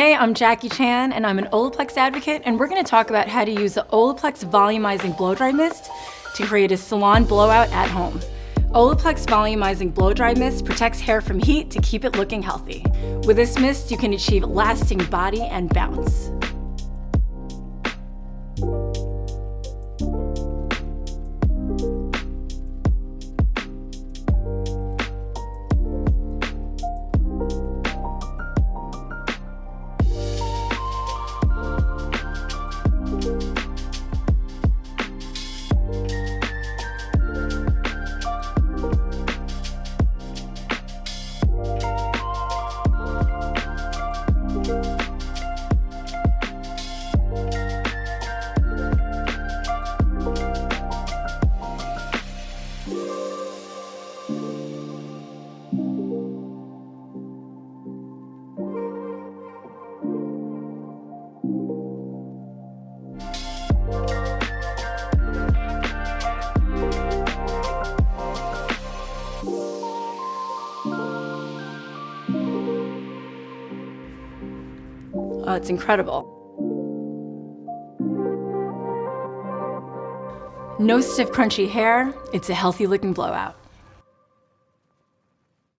Hey, I'm Jackie Chan, and I'm an OLAPLEX advocate, and we're going to talk about how to use the OLAPLEX Volumizing Blow Dry Mist to create a salon blowout at home. OLAPLEX Volumizing Blow Dry Mist protects hair from heat to keep it looking healthy. With this mist, you can achieve lasting body and bounce. Oh, it's incredible. No stiff, crunchy hair. It's a healthy looking blowout.